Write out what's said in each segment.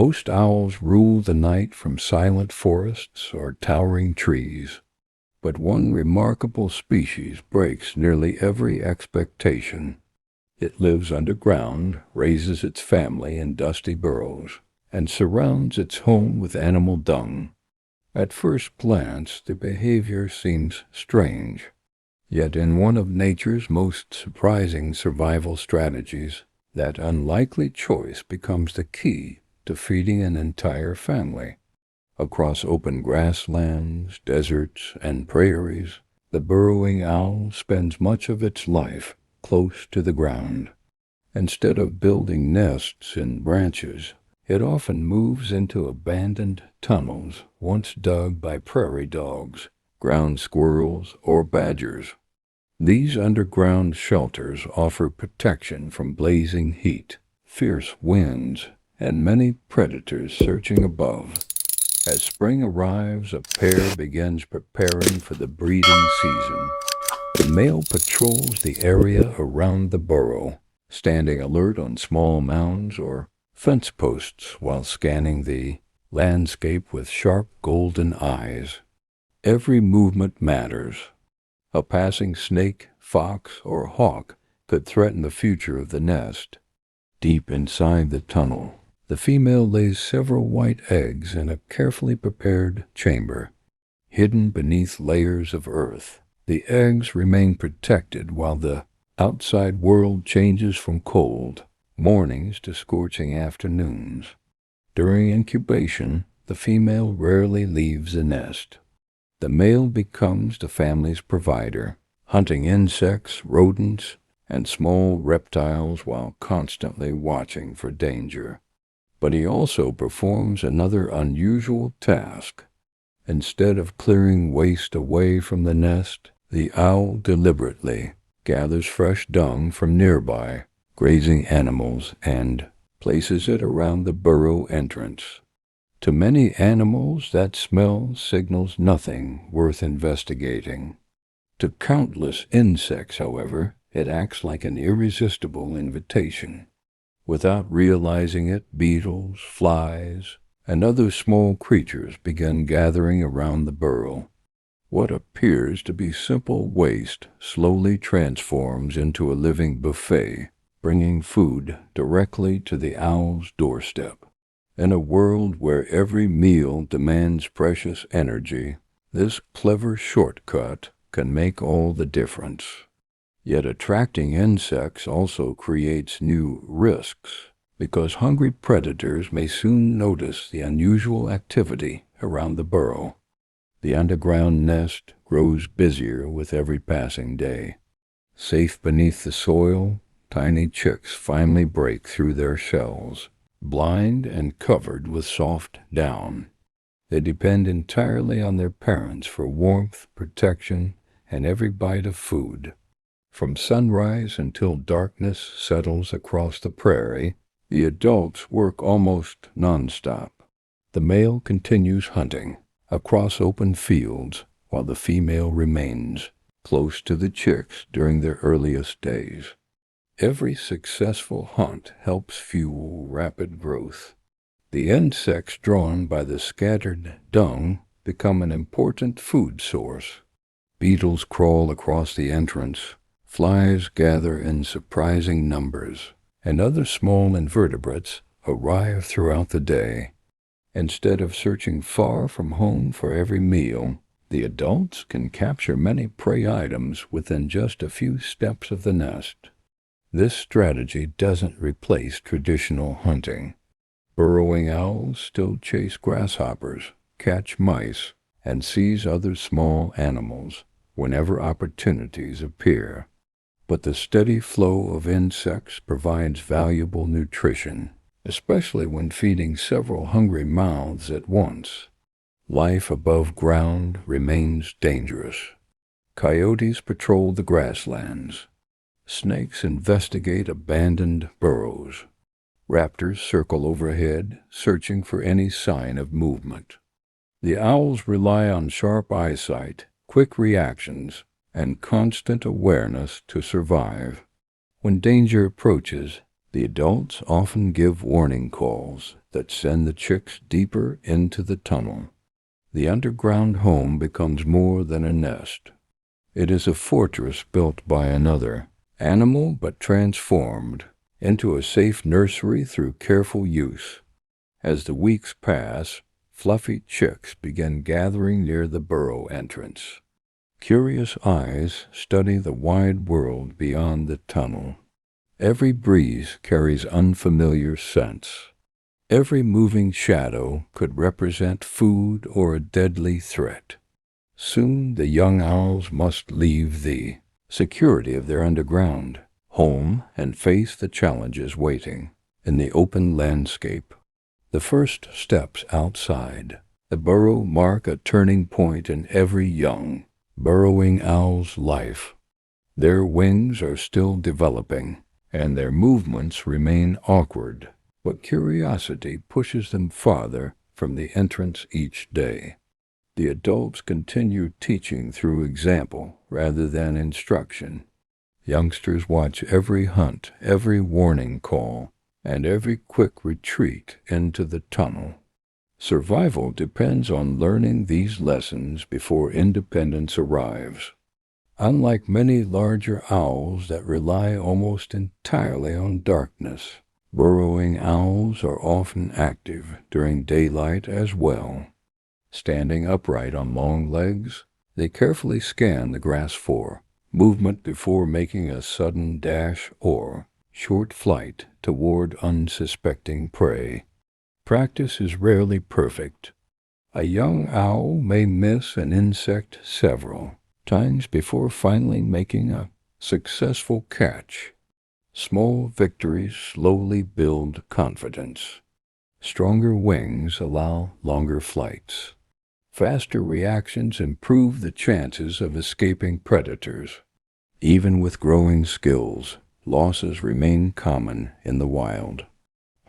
Most owls rule the night from silent forests or towering trees, but one remarkable species breaks nearly every expectation. It lives underground, raises its family in dusty burrows, and surrounds its home with animal dung. At first glance, the behavior seems strange, yet in one of nature's most surprising survival strategies, that unlikely choice becomes the key to feeding an entire family. Across open grasslands, deserts, and prairies, the burrowing owl spends much of its life close to the ground. Instead of building nests in branches, it often moves into abandoned tunnels once dug by prairie dogs, ground squirrels, or badgers. These underground shelters offer protection from blazing heat, fierce winds, and many predators searching above. As spring arrives, a pair begins preparing for the breeding season. The male patrols the area around the burrow, standing alert on small mounds or fence posts while scanning the landscape with sharp golden eyes. Every movement matters. A passing snake, fox, or hawk could threaten the future of the nest. Deep inside the tunnel, the female lays several white eggs in a carefully prepared chamber. Hidden beneath layers of earth, the eggs remain protected while the outside world changes from cold mornings to scorching afternoons. During incubation, the female rarely leaves the nest. The male becomes the family's provider, hunting insects, rodents, and small reptiles while constantly watching for danger. But he also performs another unusual task. Instead of clearing waste away from the nest, the owl deliberately gathers fresh dung from nearby grazing animals and places it around the burrow entrance. To many animals, that smell signals nothing worth investigating. To countless insects, however, it acts like an irresistible invitation. Without realizing it, beetles, flies, and other small creatures begin gathering around the burrow. What appears to be simple waste slowly transforms into a living buffet, bringing food directly to the owl's doorstep. In a world where every meal demands precious energy, this clever shortcut can make all the difference. Yet attracting insects also creates new risks, because hungry predators may soon notice the unusual activity around the burrow. The underground nest grows busier with every passing day. Safe beneath the soil, tiny chicks finally break through their shells, blind and covered with soft down. They depend entirely on their parents for warmth, protection, and every bite of food. From sunrise until darkness settles across the prairie, the adults work almost nonstop. The male continues hunting across open fields, while the female remains close to the chicks during their earliest days. Every successful hunt helps fuel rapid growth. The insects drawn by the scattered dung become an important food source. Beetles crawl across the entrance, flies gather in surprising numbers, and other small invertebrates arrive throughout the day. Instead of searching far from home for every meal, the adults can capture many prey items within just a few steps of the nest. This strategy doesn't replace traditional hunting. Burrowing owls still chase grasshoppers, catch mice, and seize other small animals whenever opportunities appear. But the steady flow of insects provides valuable nutrition, especially when feeding several hungry mouths at once. Life above ground remains dangerous. Coyotes patrol the grasslands. Snakes investigate abandoned burrows. Raptors circle overhead, searching for any sign of movement. The owls rely on sharp eyesight, quick reactions, and constant awareness to survive. When danger approaches, the adults often give warning calls, that send the chicks deeper into the tunnel. The underground home becomes more than a nest. It is a fortress built by another animal but transformed into a safe nursery through careful use. As the weeks pass, fluffy chicks begin gathering near the burrow entrance. Curious eyes study the wide world beyond the tunnel. Every breeze carries unfamiliar scents. Every moving shadow could represent food or a deadly threat. Soon the young owls must leave the security of their underground home and face the challenges waiting in the open landscape. The first steps outside the burrow mark a turning point in every young burrowing owl's life. Their wings are still developing, and their movements remain awkward, but curiosity pushes them farther from the entrance each day. The adults continue teaching through example rather than instruction. Youngsters watch every hunt, every warning call, and every quick retreat into the tunnel. Survival depends on learning these lessons before independence arrives. Unlike many larger owls that rely almost entirely on darkness, burrowing owls are often active during daylight as well. Standing upright on long legs, they carefully scan the grass for movement before making a sudden dash or short flight toward unsuspecting prey. Practice is rarely perfect. A young owl may miss an insect several times before finally making a successful catch. Small victories slowly build confidence. Stronger wings allow longer flights. Faster reactions improve the chances of escaping predators. Even with growing skills, losses remain common in the wild.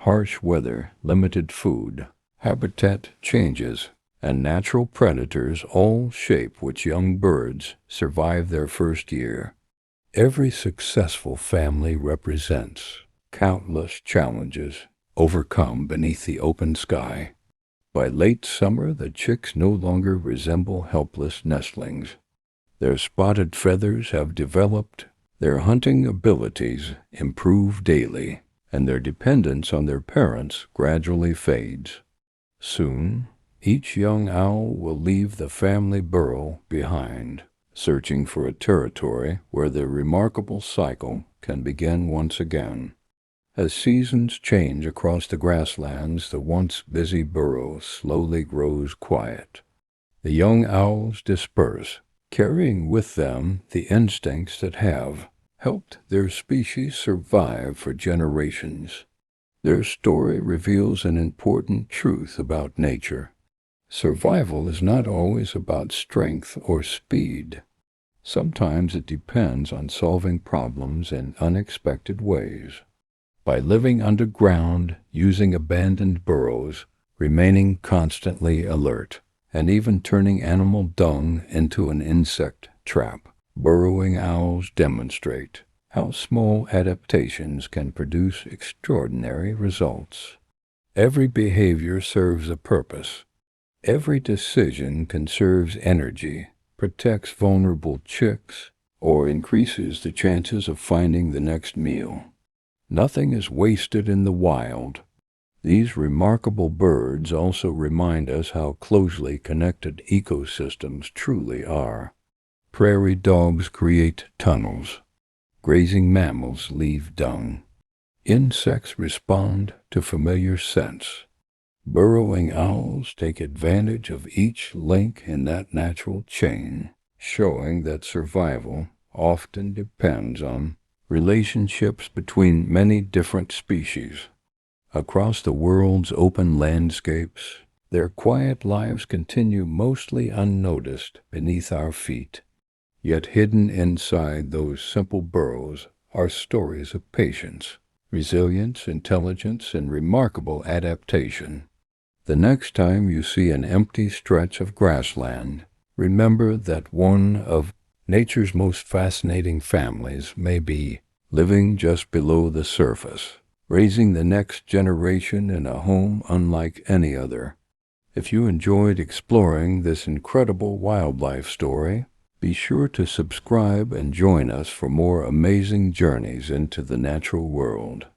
Harsh weather, limited food, habitat changes, and natural predators all shape which young birds survive their first year. Every successful family represents countless challenges overcome beneath the open sky. By late summer, the chicks no longer resemble helpless nestlings. Their spotted feathers have developed, their hunting abilities improve daily, and their dependence on their parents gradually fades. Soon, each young owl will leave the family burrow behind, searching for a territory where their remarkable cycle can begin once again. As seasons change across the grasslands, the once busy burrow slowly grows quiet. The young owls disperse, carrying with them the instincts that have helped their species survive for generations. Their story reveals an important truth about nature. Survival is not always about strength or speed. Sometimes it depends on solving problems in unexpected ways. By living underground, using abandoned burrows, remaining constantly alert, and even turning animal dung into an insect trap, burrowing owls demonstrate how small adaptations can produce extraordinary results. Every behavior serves a purpose. Every decision conserves energy, protects vulnerable chicks, or increases the chances of finding the next meal. Nothing is wasted in the wild. These remarkable birds also remind us how closely connected ecosystems truly are. Prairie dogs create tunnels. Grazing mammals leave dung. Insects respond to familiar scents. Burrowing owls take advantage of each link in that natural chain, showing that survival often depends on relationships between many different species. Across the world's open landscapes, their quiet lives continue mostly unnoticed beneath our feet. Yet hidden inside those simple burrows are stories of patience, resilience, intelligence, and remarkable adaptation. The next time you see an empty stretch of grassland, remember that one of nature's most fascinating families may be living just below the surface, raising the next generation in a home unlike any other. If you enjoyed exploring this incredible wildlife story, be sure to subscribe and join us for more amazing journeys into the natural world.